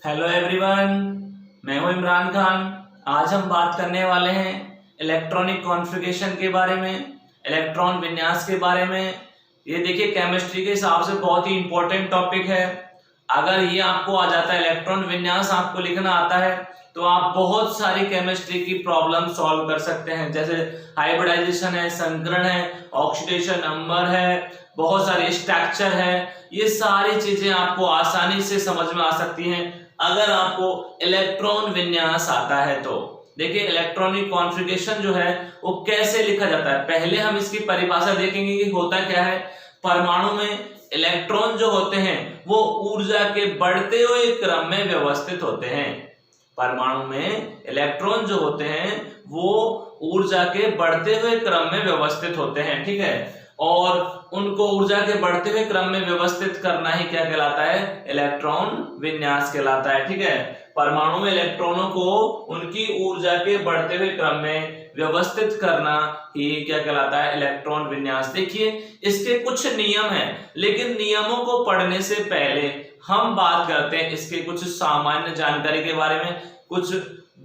Hello everyone, मैं हूं इमरान खान। आज हम बात करने वाले हैं इलेक्ट्रॉनिक कॉन्फ़िगरेशन के बारे में, इलेक्ट्रॉन विन्यास के बारे में। ये देखिए केमिस्ट्री के हिसाब से बहुत ही इंपॉर्टेंट टॉपिक है। अगर ये आपको आ जाता है, इलेक्ट्रॉन विन्यास आपको लिखना आता है, तो आप बहुत सारी केमिस्ट्री की प्रॉब्लम सॉल्व कर सकते हैं। जैसे हाइब्रिडाइजेशन है, संकरण है, ऑक्सीडेशन नंबर है, बहुत सारे स्ट्रक्चर है। ये सारी चीजें आपको आसानी से समझ में आ सकती हैं अगर आपको इलेक्ट्रॉन विन्यास आता है। तो देखिए इलेक्ट्रॉनिक कॉन्फ़िगरेशन जो है वो कैसे लिखा जाता है, पहले हम इसकी परिभाषा देखेंगे कि होता क्या है। परमाणु में इलेक्ट्रॉन जो होते हैं वो ऊर्जा के बढ़ते हुए क्रम में व्यवस्थित होते हैं। परमाणु में इलेक्ट्रॉन जो होते हैं वो ऊर्जा के बढ़ते हुए क्रम में व्यवस्थित होते हैं, ठीक है। और उनको ऊर्जा के बढ़ते हुए क्रम में व्यवस्थित करना ही क्या कहलाता है, इलेक्ट्रॉन विन्यास कहलाता है, ठीक है। परमाणु में इलेक्ट्रॉनों को उनकी ऊर्जा के बढ़ते हुए क्रम में व्यवस्थित करना ही क्या कहलाता है, इलेक्ट्रॉन विन्यास। देखिए इसके कुछ नियम हैं, लेकिन नियमों को पढ़ने से पहले हम बात करते हैं इसके कुछ सामान्य जानकारी के बारे में, कुछ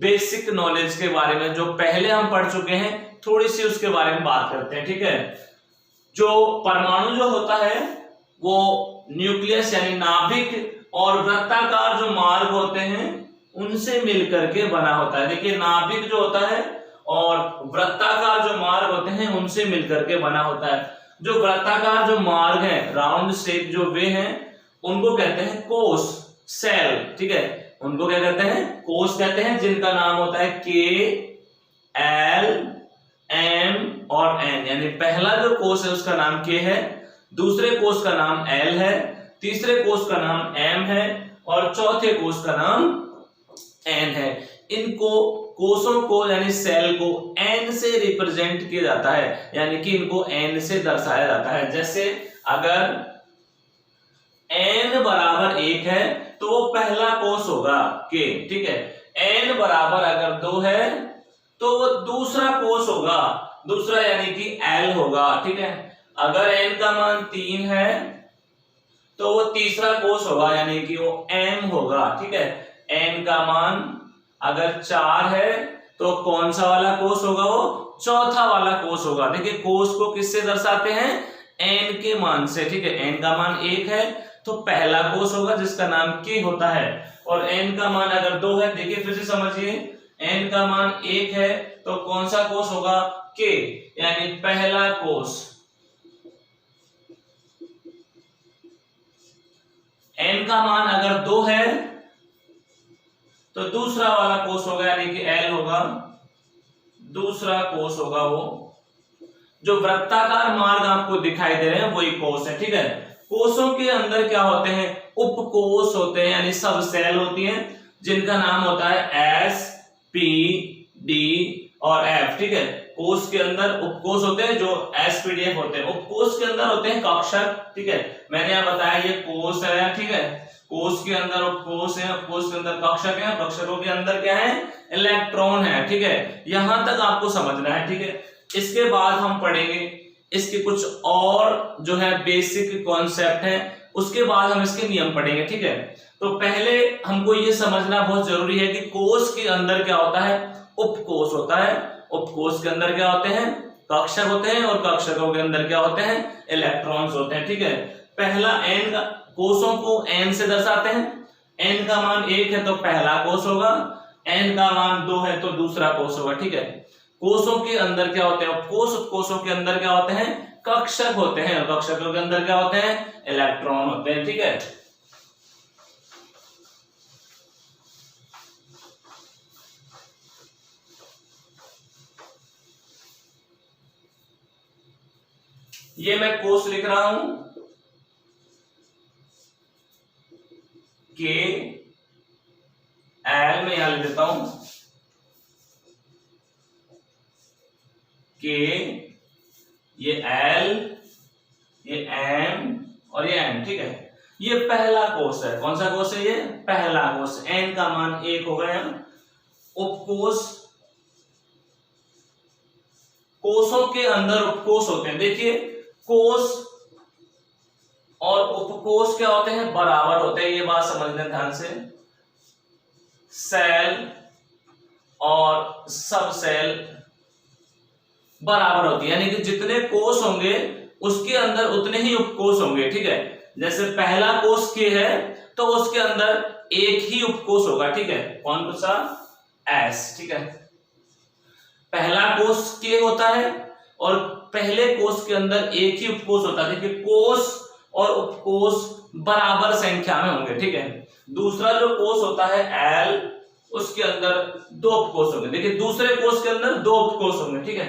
बेसिक नॉलेज के बारे में जो पहले हम पढ़ चुके हैं, थोड़ी सी उसके बारे में बात करते हैं, ठीक है। जो परमाणु जो होता है वो न्यूक्लियस यानी नाभिक और वृत्ताकार जो मार्ग होते हैं उनसे मिलकर के बना होता है। देखिए नाभिक जो होता है और वृत्ताकार जो मार्ग होते हैं उनसे मिलकर के बना होता है। जो वृत्ताकार जो मार्ग है, राउंड शेप जो वे हैं, उनको कहते हैं कोश, सेल, ठीक है। उनको क्या कहते हैं, कोश कहते हैं, जिनका नाम होता है के, एल, एम और एन। यानी पहला जो कोश है उसका नाम के है, दूसरे कोश का नाम एल है, तीसरे कोश का नाम एम है और चौथे कोश का नाम एन है। इनको कोशों को यानी सेल को एन से रिप्रेजेंट किया जाता है, यानी कि इनको एन से दर्शाया जाता है। जैसे अगर एन बराबर 1 है तो वो पहला कोश होगा के, ठीक है। एन बराबर अगर 2 है तो वो दूसरा कोश होगा, दूसरा यानी कि एल होगा, ठीक है। अगर एन का मान 3 है तो वो तीसरा कोश होगा, यानी कि वो एम होगा, ठीक है। एन का मान अगर 4 है तो कौन सा वाला कोश होगा, वो चौथा वाला कोश होगा। देखिए कोश को किससे दर्शाते हैं, एन के मान से, ठीक है। एन का मान 1 है तो पहला कोश होगा जिसका नाम के होता है, और एन का मान अगर 2 है, देखिए फिर से समझिए, एन का मान 1 है तो कौन सा कोश होगा, के, यानी पहला कोश। एन का मान अगर 2 है तो दूसरा वाला कोश होगा, यानी कि एल होगा, दूसरा कोश होगा। वो जो वृत्ताकार मार्ग आपको दिखाई दे रहे हैं वही कोश है, ठीक है। कोशों के अंदर क्या होते हैं, उपकोश होते हैं, यानी सब सेल होती हैं जिनका नाम होता है एस, पी, डी और एफ, ठीक है। कोश के अंदर उपकोश होते हैं जो एसपीडीएफ होते हैं। उपकोश के अंदर होते हैं कक्षक, ठीक है। मैंने यहाँ बताया ये कोश है, ठीक है। कोश के अंदर उपकोश है, उपकोश के अंदर कक्षक है, कक्षकों के अंदर क्या है, इलेक्ट्रॉन है, ठीक है। यहां तक आपको समझना है, ठीक है। इसके बाद हम पढ़ेंगे इसके कुछ और जो है बेसिक कॉन्सेप्ट है, उसके बाद हम इसके नियम पढ़ेंगे, ठीक है। तो पहले हमको ये समझना बहुत जरूरी है कि कोश के अंदर क्या होता है, उपकोश होता है। उपकोश के अंदर क्या होते हैं, कक्षक होते हैं, और कक्षकों के अंदर क्या होते हैं, इलेक्ट्रॉन्स होते हैं, ठीक है। पहला एन का, कोशों को एन से दर्शाते हैं। एन का मान 1 है तो पहला कोश होगा, एन का मान 2 है तो दूसरा कोश होगा, ठीक है। कोशों के अंदर क्या होते हैं, उपकोश, उपकोशों के अंदर क्या होते हैं, कक्षक होते हैं, और कक्षकों के अंदर क्या होते हैं, इलेक्ट्रॉन होते हैं, ठीक है। ये मैं कोश लिख रहा हूं, के, एल में यहां लिख देता हूं, के, ये एल, ये एम और ये एन, ठीक है। ये पहला कोश है। कौन सा कोश है, ये पहला कोश। एन का मान 1 हो गया। उपकोश, कोशों के अंदर उपकोश होते हैं। देखिए कोश और उपकोश क्या होते हैं, बराबर होते हैं, ये बात समझ लें ध्यान से। सेल और सब सेल बराबर होती है, यानी कि जितने कोष होंगे उसके अंदर उतने ही उपकोष होंगे। ठीक है, जैसे पहला कोष के है तो उसके अंदर एक ही उपकोष होगा। ठीक है, कौन सा? एस। ठीक है, पहला कोष के होता है और पहले कोष के अंदर एक ही उपकोष होता है। देखिए, कोष और उपकोष बराबर संख्या में होंगे। ठीक है, दूसरा जो कोष होता है एल, उसके अंदर दो उपकोष होंगे। देखिए, दूसरे कोष के अंदर दो उपकोष होंगे। ठीक है,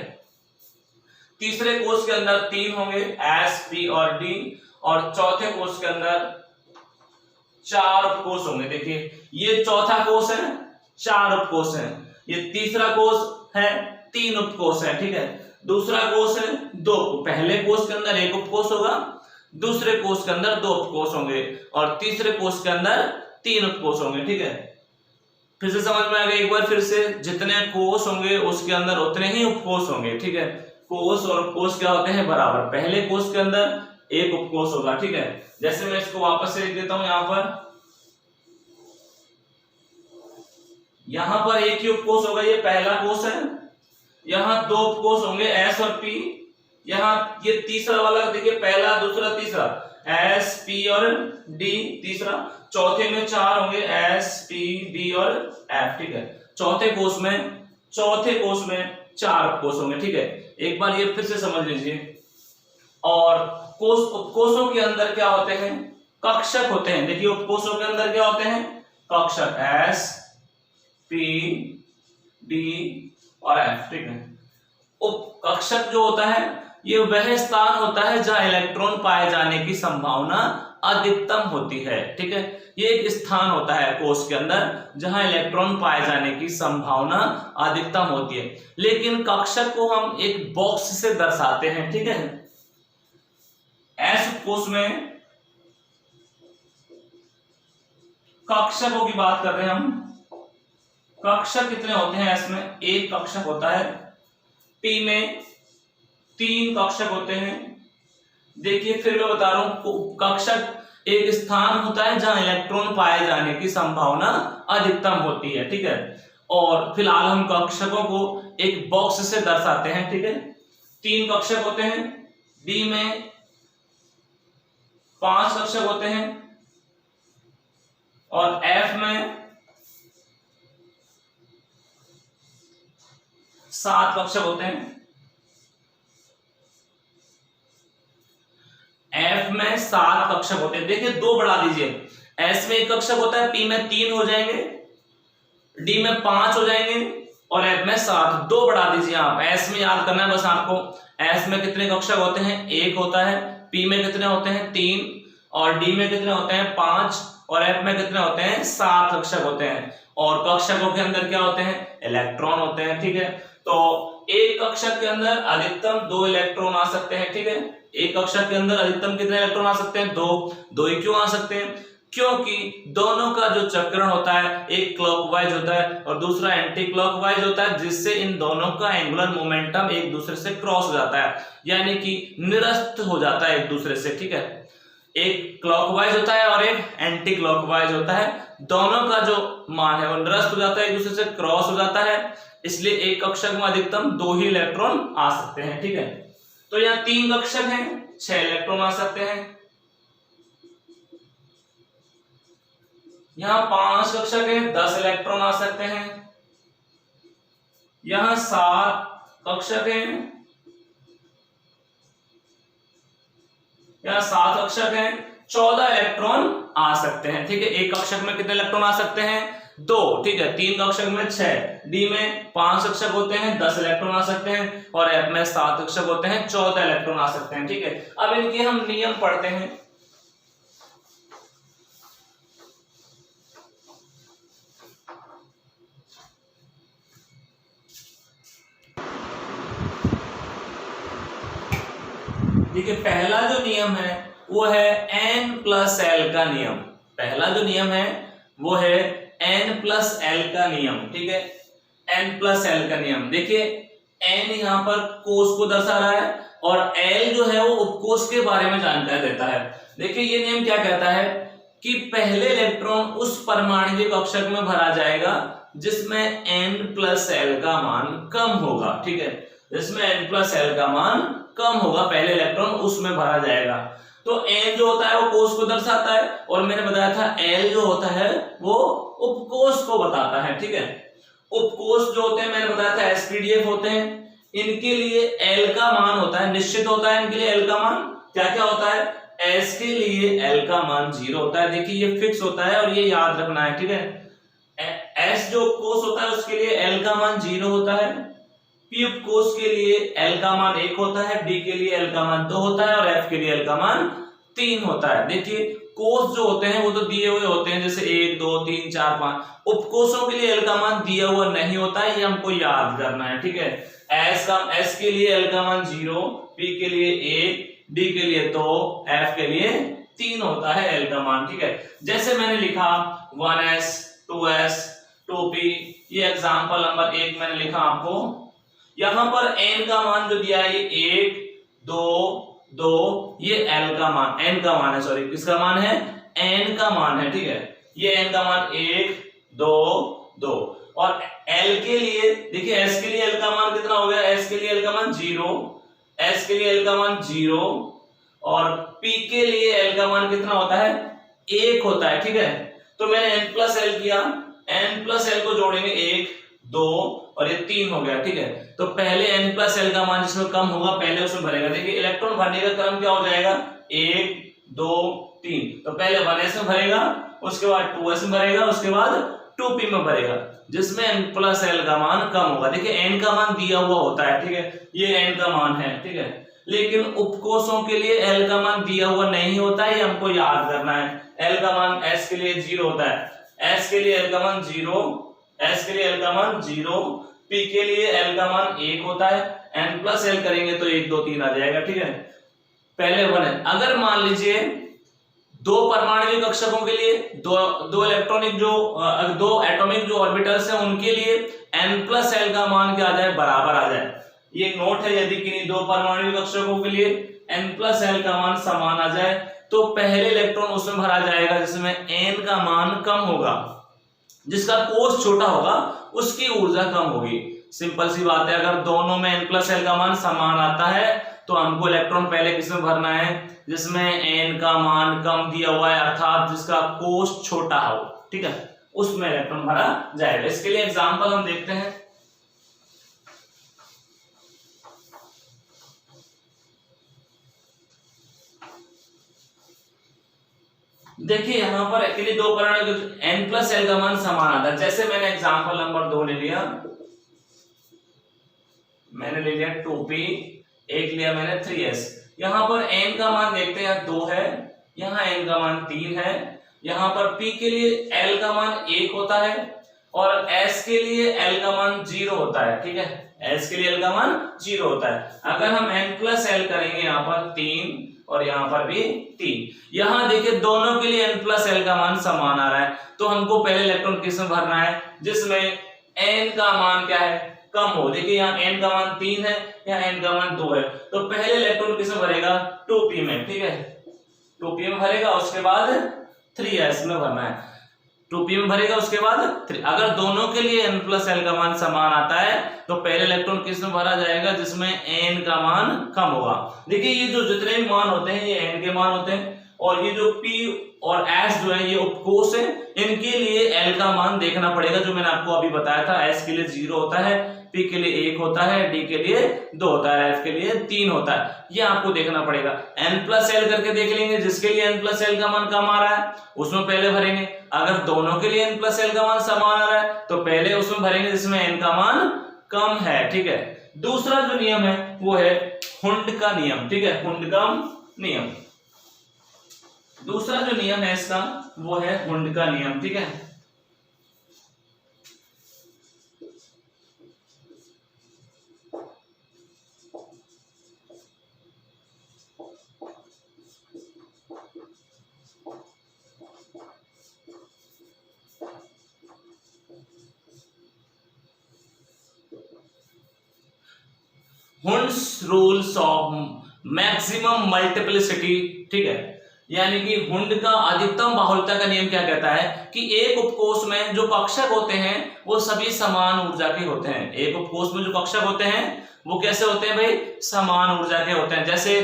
तीसरे कोष के अंदर 3 होंगे, एस, पी और डी, और चौथे कोष के अंदर 4 उपकोष होंगे। देखिए, ये चौथा कोष है, 4 उपकोष है। ये तीसरा कोष है, 3 उपकोष है। ठीक है, दूसरा कोष है 2। पहले कोष के अंदर एक उपकोष होगा, दूसरे कोष के अंदर 2 उपकोष होंगे, और तीसरे कोष के अंदर 3 उपकोष होंगे। ठीक है, फिर से समझ में आ गया एक बार फिर से, जितने कोष होंगे उसके अंदर उतने ही उपकोष होंगे। ठीक है, कोष और उपकोष क्या होते हैं? बराबर। पहले कोष के अंदर एक उपकोष होगा। ठीक है, जैसे मैं इसको वापस से लिख देता हूं, यहां पर एक ही उपकोष होगा, ये पहला कोष है। यहां 2 उपकोष होंगे, एस और पी। यहां ये तीसरा वाला, देखिए, पहला, दूसरा, तीसरा, एस, पी और डी, तीसरा। चौथे में 4 होंगे, एस, पी, डी और एफ। ठीक है, चौथे कोष में 4 उपकोष होंगे। ठीक है, एक बार ये फिर से समझ लीजिए। और कोष, उपकोषों के अंदर क्या होते हैं? कक्षक होते हैं। देखिए, उपकोषों के अंदर क्या होते हैं? कक्षक, एस, पी, डी और एफ। ठीक है, उपकक्षक जो होता है ये वह स्थान होता है जहां इलेक्ट्रॉन पाए जाने की संभावना अधिकतम होती है। ठीक है, ये एक स्थान होता है कोष के अंदर जहां इलेक्ट्रॉन पाए जाने की संभावना अधिकतम होती है। लेकिन कक्षक को हम एक बॉक्स से दर्शाते हैं। ठीक है, एस कोष में कक्षकों की बात कर रहे हैं हम। कक्षक कितने होते हैं? एस में एक कक्षक होता है, पी में 3 कक्षक होते हैं। देखिए, फिर मैं बता रहा हूं, कक्षक एक स्थान होता है जहां इलेक्ट्रॉन पाए जाने की संभावना अधिकतम होती है। ठीक है, और फिलहाल हम कक्षकों को एक बॉक्स से दर्शाते हैं। ठीक है, 3 कक्षक होते हैं, डी में 5 कक्षक होते हैं, और एफ में 7 कक्षक होते हैं। एफ में 7 कक्षक होते हैं। देखिए, 2 बढ़ा दीजिए, एस में 1 कक्षक होता है, पी में 3 हो जाएंगे, डी में 5 हो जाएंगे, और एफ में 7। 2 बढ़ा दीजिए आप। एस में याद करना है बस आपको, एस में कितने कक्षक होते हैं? 1 होता है, पी में कितने होते हैं? 3, और डी में कितने होते हैं? 5, और एफ में कितने होते हैं? 7 कक्षक होते हैं। और कक्षकों के अंदर क्या होते हैं? इलेक्ट्रॉन होते हैं। ठीक है, तो एक कक्षक के अंदर अधिकतम 2 इलेक्ट्रॉन आ सकते हैं। ठीक है, एक कक्षक के अंदर अधिकतम कितने इलेक्ट्रॉन आ सकते हैं? 2 ही क्यों आ सकते हैं? क्योंकि दोनों का जो चक्रण होता है, एक क्लॉकवाइज होता है और दूसरा एंटी क्लॉकवाइज होता है, जिससे इन दोनों का एंगुलर मोमेंटम एक दूसरे से क्रॉस हो जाता है, यानी कि निरस्त हो जाता है एक दूसरे से। ठीक है, एक क्लॉकवाइज होता है और एक एंटी क्लॉकवाइज होता है, दोनों का जो मान है वो निरस्त हो जाता है, एक दूसरे से क्रॉस हो जाता है, इसलिए एक कक्षक में अधिकतम 2 ही इलेक्ट्रॉन आ सकते हैं। ठीक है, तो यहाँ 3 कक्षक हैं, 6 इलेक्ट्रॉन आ सकते हैं। यहाँ 5 कक्षक है, 10 इलेक्ट्रॉन आ सकते हैं। यहाँ 7 कक्षक है, यहाँ 7 कक्षक है, 14 इलेक्ट्रॉन आ सकते हैं। ठीक है, एक कक्षक में कितने इलेक्ट्रॉन आ सकते हैं? 2। ठीक है, 3 कक्षक में 6, डी में 5 कक्षक होते हैं, 10 इलेक्ट्रॉन आ सकते हैं, और एफ में 7 कक्षक होते हैं, 14 इलेक्ट्रॉन आ सकते हैं। ठीक है, अब इनके हम नियम पढ़ते हैं। देखिए, पहला जो नियम है वो है n+l का नियम। पहला जो नियम है वो है n+l का नियम। ठीक है, n+l का नियम। देखिए, n यहाँ पर कोष को दर्शा रहा है और l जो है वो उपकोष के बारे में जानकारी देता है। देखिए, ये नियम क्या कहता है कि पहले इलेक्ट्रॉन उस परमाणविक कक्षक में भरा जाएगा जिसमें n+l का मान कम होगा, ठीक है, जिसमें n+l का मान कम होगा पहले इलेक्ट्रॉन उसमें भरा जाएगा। तो n जो होता है वो कोष को दर्शाता है और मैंने बताया था l जो होता है वो उपकोष को बताता है, ठीक है। उपकोष जो होते हैं मैंने बताया था sp_df होते हैं, इनके लिए l का मान होता है, निश्चित होता है इनके लिए l का मान। क्या क्या होता है, s के लिए l का मान 0 होता है, देखिए ये फिक्स होता है और ये याद रखना है, ठीक है। s जो उपकोष होता है उसके लिए l का मान 0 होता है, p उपकोष के लिए l का मान 1 होता है, d के लिए l का मान 2 होता है और f के लिए l का मान 3 होता है। देखिए कोष जो होते हैं वो तो दिए हुए होते हैं, जैसे 1 2 3 4 5। उपकोषों के लिए l का मान दिया हुआ नहीं होता है, ये हमको याद करना है, ठीक है। s के लिए l का मान 0, p के लिए 1, d के लिए 2, f के लिए 3 होता है l का मान, ठीक है। जैसे मैंने लिखा 1s 2s 2p, ये एग्जांपल नंबर 1 मैंने लिखा आपको। यहां पर n का मान जो दिया है ये 1 2 2, ये l का मान n का मान है, सॉरी किसका मान है, n का मान है, ठीक है। ये n का मान 1 2 2 और l के लिए देखिए s के लिए l का मान कितना हो गया, s के लिए l का मान 0, s के लिए l का मान 0 और p के लिए l का मान कितना होता है, 1 होता है, ठीक है। तो मैंने n+l किया, n+l को जोड़ेंगे 1 2 और ये 3 हो गया, ठीक है। तो पहले n+l का मान जिसमें कम होगा पहले उसमें भरेगा। देखिए इलेक्ट्रॉन भरने का क्रम क्या हो जाएगा, 1 2 3, तो पहले 1s में भरेगा, उसके बाद 2s में भरेगा, उसके बाद 2p में भरेगा, जिसमें n+l का मान कम होगा। देखिए n का मान दिया हुआ होता है, ठीक है, ये n का मान है, ठीक है। लेकिन उपकोषों के लिए l का मान दिया हुआ नहीं होता है, ये हमको याद करना है। l का मान s के लिए 0 होता है, s के लिए l का मान 0, s के लिए l का मान 0, p के लिए l का मान 1 होता है, n+l करेंगे तो 1 2 3 आ जाएगा, ठीक है। पहले 1 है। अगर मान लीजिए दो परमाणविक कक्षकों के लिए दो इलेक्ट्रॉनिक जो दो एटॉमिक जो ऑर्बिटल्स हैं उनके लिए n+l का मान क्या आ जाए, बराबर आ जाए। ये नोट है, यदि किन्हीं दो परमाणविक कक्षकों के लिए n+l का मान समान आ जाए तो पहले इलेक्ट्रॉन उसमें भरा जाएगा जिसमें n का मान कम होगा, जिसका कोष छोटा होगा उसकी ऊर्जा कम होगी। सिंपल सी बात है, अगर दोनों में n+l का मान समान आता है तो हमको इलेक्ट्रॉन पहले किसमें भरना है, जिसमें n का मान कम दिया हुआ है अर्थात जिसका कोष छोटा हो, ठीक है, उसमें इलेक्ट्रॉन भरा जाएगा। इसके लिए एग्जांपल हम देखते हैं। देखिए यहां पर एक्चुअली दो परमाणु n+l का मान समान आता है। जैसे मैंने एग्जांपल नंबर 2 ले लिया, मैंने ले लिया 2p, एक लिया मैंने 3s। यहां पर n का मान देखते हैं 2 है, यहां n का मान 3 है, यहां पर p के लिए l का मान 1 होता है और s के लिए l का मान 0 होता है, ठीक है, s के लिए l का मान 0 होता है। अगर हम n+l करेंगे यहाँ पर 3 और यहाँ पर भी 3, यहाँ देखिए दोनों के लिए n+l का मान समान आ रहा है, तो हमको पहले इलेक्ट्रॉन किसमें भरना है, जिसमें n का मान क्या है, कम हो। देखिए यहाँ n का मान 3 है, यहाँ n का मान 2 है, तो पहले इलेक्ट्रॉन किसमें भरेगा, 2p में, ठीक है, 2p में भरेगा, उसके बाद 3s में भरना है, 2p में भरेगा, उसके बाद 3। अगर दोनों के लिए n+l का मान समान आता है तो पहले इलेक्ट्रॉन किसमें भरा जाएगा, जिसमें n का मान कम होगा। देखिए ये जो जितने भी मान होते हैं ये n के मान होते हैं और ये जो p और s जो है ये उपकोष है, इनके लिए l का मान देखना पड़ेगा, जो मैंने आपको अभी बताया था। s के लिए 0 होता है, p के लिए 1 होता है, d के लिए 2 होता है, f के लिए 3 होता है, ये आपको देखना पड़ेगा। n+l करके देख लेंगे, जिसके लिए n+l का मान कम आ रहा है उसमें पहले भरेंगे। अगर दोनों के लिए n+l का मान समान आ रहा है तो पहले उसमें भरेंगे जिसमें n का मान कम है, ठीक है। दूसरा जो नियम है वो है हुंड का नियम, ठीक है, हुंड का नियम। दूसरा जो नियम है इसका वो है हुंड का नियम, ठीक है। Hund's rules of maximum multiplicity, ठीक है। यानी कि हुंड का अधिकतम बाहुल्यता का नियम क्या कहता है कि एक उपकोष में जो कक्षक होते हैं वो सभी समान ऊर्जा के होते हैं। एक उपकोष में जो कक्षक होते हैं वो कैसे होते हैं भाई, समान ऊर्जा के होते हैं। जैसे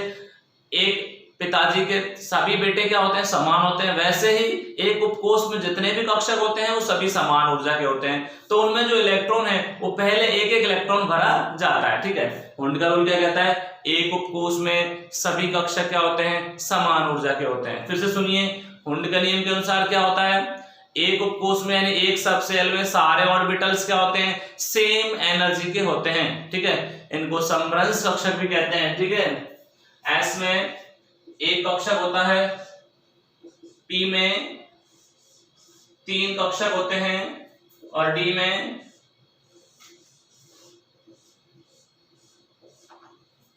एक पिताजी के सभी बेटे क्या होते हैं, समान होते हैं, वैसे ही एक उपकोष में जितने भी कक्षक होते हैं वो सभी समान ऊर्जा के होते हैं। तो उनमें जो इलेक्ट्रॉन है वो पहले एक एक इलेक्ट्रॉन भरा जाता है, ठीक है। हुंड का रूल क्या कहता है, एक उपकोष में सभी कक्षक क्या होते हैं, समान ऊर्जा के होते हैं। फिर से सुनिए, हुंड के नियम के अनुसार क्या होता है, एक उपकोष में यानी एक सबशेल में सारे ऑर्बिटल्स क्या होते हैं, सेम एनर्जी के होते हैं, ठीक है। इनको समभ्रंश कक्षक भी कहते हैं, ठीक है। एस में एक कक्षक होता है, पी में 3 कक्षक होते हैं और डी में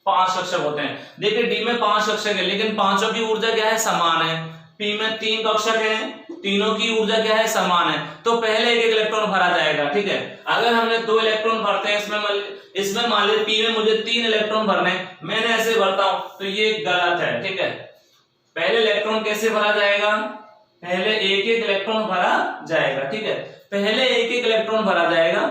5 कक्षक होते हैं। देखिए डी में 5 कक्षक है लेकिन पांचों की ऊर्जा क्या है, समान है। पी में 3 कक्षक है, तीनों की ऊर्जा क्या है, समान है। तो पहले एक एक इलेक्ट्रॉन भरा जाएगा, ठीक है। अगर हमने 2 इलेक्ट्रॉन भरते हैं इसमें मान लीजिए पी में मुझे 3 इलेक्ट्रॉन भरने, मैंने ऐसे भरता हूं तो ये गलत है, ठीक है। पहले इलेक्ट्रॉन कैसे भरा जाएगा, पहले एक एक इलेक्ट्रॉन भरा जाएगा, ठीक है। पहले एक एक इलेक्ट्रॉन भरा जाएगा,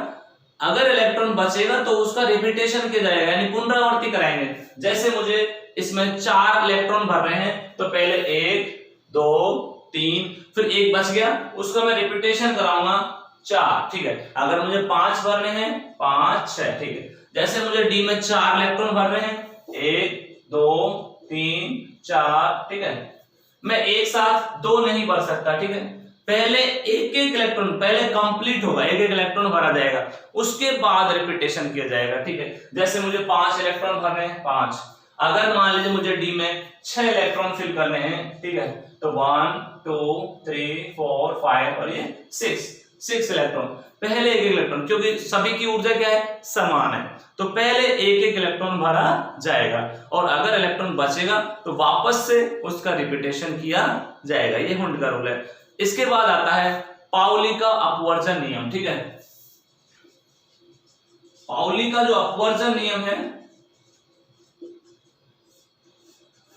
अगर इलेक्ट्रॉन बचेगा तो उसका रिपीटेशन किया जाएगा यानी पुनरावृत्ति कराएंगे। जैसे मुझे इसमें 4 इलेक्ट्रॉन भर रहे हैं तो पहले 1 2 3 फिर 1 बच गया, उसका मैं रिपीटेशन कराऊंगा 4, ठीक है। अगर मुझे 5 भरने हैं 5 6, ठीक है। जैसे मुझे डी में 4 इलेक्ट्रॉन भर रहे हैं 1 2 3 4, ठीक है। मैं एक साथ 2 नहीं भर सकता, ठीक है। पहले एक एक इलेक्ट्रॉन पहले कंप्लीट होगा, एक एक इलेक्ट्रॉन भरा जाएगा, उसके बाद रिपीटेशन किया जाएगा, ठीक है। जैसे मुझे 5 इलेक्ट्रॉन भरने हैं 5, अगर मान लीजिए मुझे डी में 6 इलेक्ट्रॉन फिल करने हैं, ठीक है, तो 1 2 3 4 5 और ये 6 इलेक्ट्रॉन, पहले एक इलेक्ट्रॉन, क्योंकि सभी की ऊर्जा क्या है, समान है, तो पहले एक एक इलेक्ट्रॉन भरा जाएगा और अगर इलेक्ट्रॉन बचेगा तो वापस से उसका रिपीटेशन किया जाएगा। ये हुंड का रूल है। इसके बाद आता है पाउली का अपवर्जन नियम, ठीक है। पाउली का जो अपवर्जन नियम है,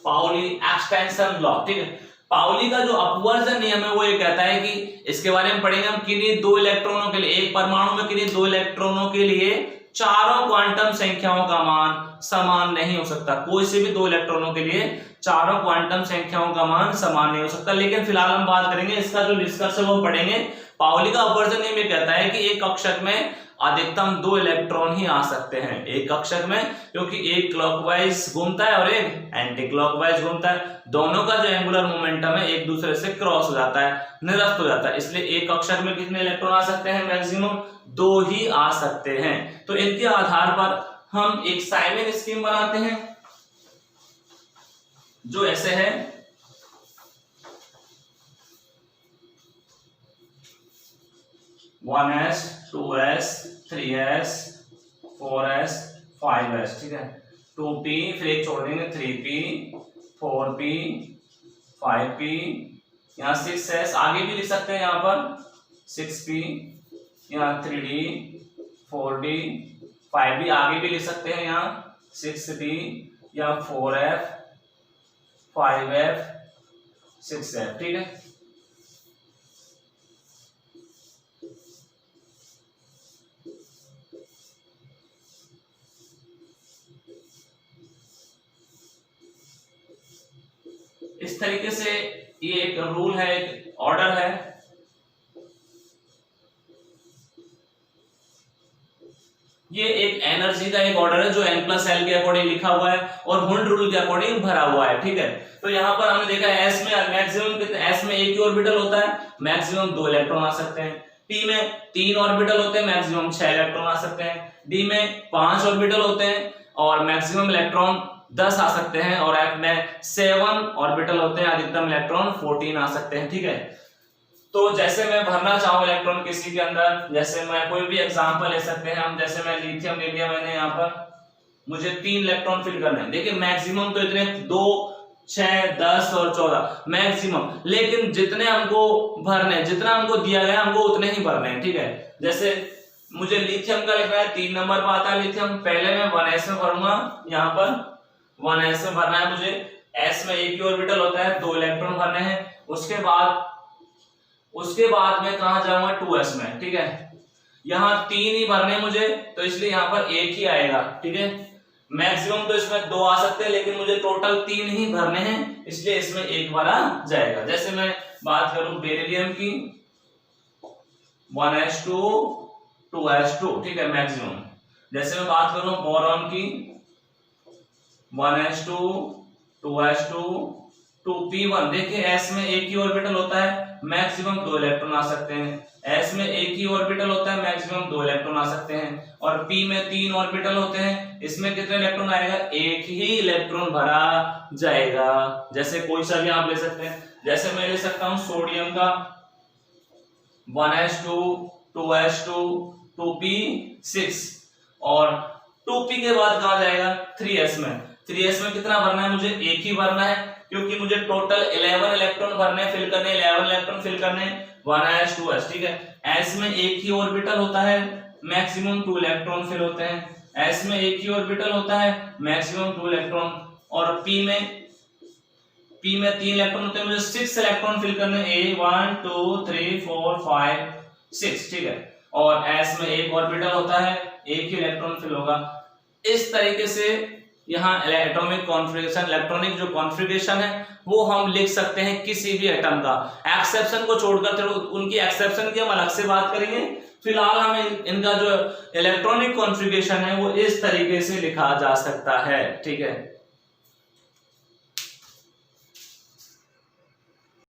पाउली एक्सटेंशन लॉ, ठीक है। पाउली का जो अपवर्जन नियम है वो ये कहता है कि इसके बारे में पढ़ेंगे हम, किन्हीं 2 इलेक्ट्रॉनों के लिए, एक परमाणु में किन्हीं 2 इलेक्ट्रॉनों के लिए चारों क्वांटम संख्याओं का मान समान नहीं हो सकता। कोई से भी 2 इलेक्ट्रॉनों के लिए चारों क्वांटम संख्याओं का मान समान नहीं हो सकता। लेकिन फिलहाल हम बात करेंगे, इसका जो निष्कर्ष है वो पढ़ेंगे। पाउली का अपवर्जन नियम ये कहता है कि एक कक्षक में अधिकतम 2 इलेक्ट्रॉन ही आ सकते हैं एक कक्षक में, क्योंकि एक क्लॉकवाइज घूमता है और एक एंटी क्लॉकवाइज घूमता है। दोनों का जो एंगुलर मोमेंटम है एक दूसरे से क्रॉस हो जाता है, निरस्त हो जाता है, इसलिए एक कक्षक में कितने इलेक्ट्रॉन आ सकते हैं, मैक्सिमम 2 ही आ सकते हैं। तो इनके आधार पर हम एक साइमन स्कीम बनाते हैं जो ऐसे है, one S 2s 3s 4s 5s, ठीक है। 2p फिर एक छोड़ देंगे 3p 4p 5p, यहाँ 6s आगे भी लिख सकते हैं, यहाँ पर 6p, यहाँ 3d 4d 5d आगे भी लिख सकते हैं, यहाँ 6d, यहाँ 4f 5f 6f, ठीक है। इस तरीके से ये एक रूल है, एक ऑर्डर है। ये एक एनर्जी का एक ऑर्डर है जो n+l के अकॉर्डिंग लिखा हुआ है और हुंड रूल के अकॉर्डिंग भरा हुआ है, ठीक है। तो यहाँ पर हमने देखा है s में मैक्सिमम कितने, s में एक ही ऑर्बिटल होता है, मैक्सिमम 2 इलेक्ट्रॉन आ सकते हैं। p में 3 ऑर्बिटल होते हैं, मैक्सिमम 6 इलेक्ट्रॉन आ सकते हैं। d में 5 ऑर्बिटल होते हैं और मैक्सिमम इलेक्ट्रॉन 10 आ सकते हैं। और f में 7 ऑर्बिटल होते हैं, अधिकतम इलेक्ट्रॉन 14 आ सकते हैं, ठीक है। तो जैसे मैं भरना चाहूं इलेक्ट्रॉन किसी के अंदर, जैसे मैं कोई भी एग्जांपल ले सकते हैं हम, जैसे मैं लिथियम ले लिया मैंने, यहाँ पर मुझे 3 इलेक्ट्रॉन फिल करने हैं। देखिए मैक्सिमम तो इतने 2 6 10 और 14 मैक्सिमम, लेकिन जितने हमको भरने, जितना हमको दिया गया हमको उतने ही भरने हैं, ठीक है। जैसे मुझे लिथियम का लिखना है, 3 नंबर पर आता है लिथियम, पहले मैं 1s में भरूंगा, यहाँ पर 1s में भरना है मुझे। s में एक ही ऑर्बिटल होता है, 2 इलेक्ट्रॉन भरने हैं। उसके बाद मैं कहां जाऊंगा 2s में, ठीक है। यहाँ 3 ही भरने मुझे, तो इसलिए यहाँ पर 1 ही आएगा, ठीक है। मैक्सिमम तो इसमें 2 आ सकते हैं, लेकिन मुझे टोटल 3 ही भरने हैं, इसलिए इसमें 1 भरा जाएगा। जैसे मैं बात करूं बेरिलियम की 1s2 2s2, ठीक है, मैक्सिमम। जैसे मैं बात करूं बोरॉन की 1s2 2s2 2p1, देखिए s में एक ही ऑर्बिटल होता है, मैक्सिमम 2 इलेक्ट्रॉन आ सकते हैं। s में एक ही ऑर्बिटल होता है, मैक्सिमम 2 इलेक्ट्रॉन आ सकते हैं। और p में 3 ऑर्बिटल होते हैं, इसमें कितने इलेक्ट्रॉन आएगा, 1 ही इलेक्ट्रॉन भरा जाएगा। जैसे कोई सा भी आप ले सकते हैं, जैसे मैं ले सकता हूं सोडियम का 1s2 2s2 2p6, और 2p के बाद कहा जाएगा 3s में। 3s में कितना भरना है, मुझे 1 ही भरना है, क्योंकि मुझे टोटल 11 इलेक्ट्रॉन भरने फिल करने, 11 इलेक्ट्रॉन फिल करने 1s 2s, ठीक है। s में एक ही ऑर्बिटल होता है, मैक्सिमम 2 इलेक्ट्रॉन फिल होते हैं। s में एक ही ऑर्बिटल होता है, मैक्सिमम 2 इलेक्ट्रॉन। और p में 3 इलेक्ट्रॉन होते हैं, मुझे 6 इलेक्ट्रॉन फिल करने, a 1 2 3 4 5 6, ठीक है। और s में एक ऑर्बिटल होता है, एक ही इलेक्ट्रॉन फिल होगा। इस तरीके से यहाँ एटॉमिक कॉन्फ़िगरेशन, इलेक्ट्रॉनिक जो कॉन्फ़िगरेशन है वो हम लिख सकते हैं किसी भी एटम का। एक्सेप्शन को छोड़कर, तो उनकी एक्सेप्शन की हम अलग से बात करेंगे। फिलहाल हमें इनका जो इलेक्ट्रॉनिक कॉन्फ़िगरेशन है वो इस तरीके से लिखा जा सकता है, ठीक है।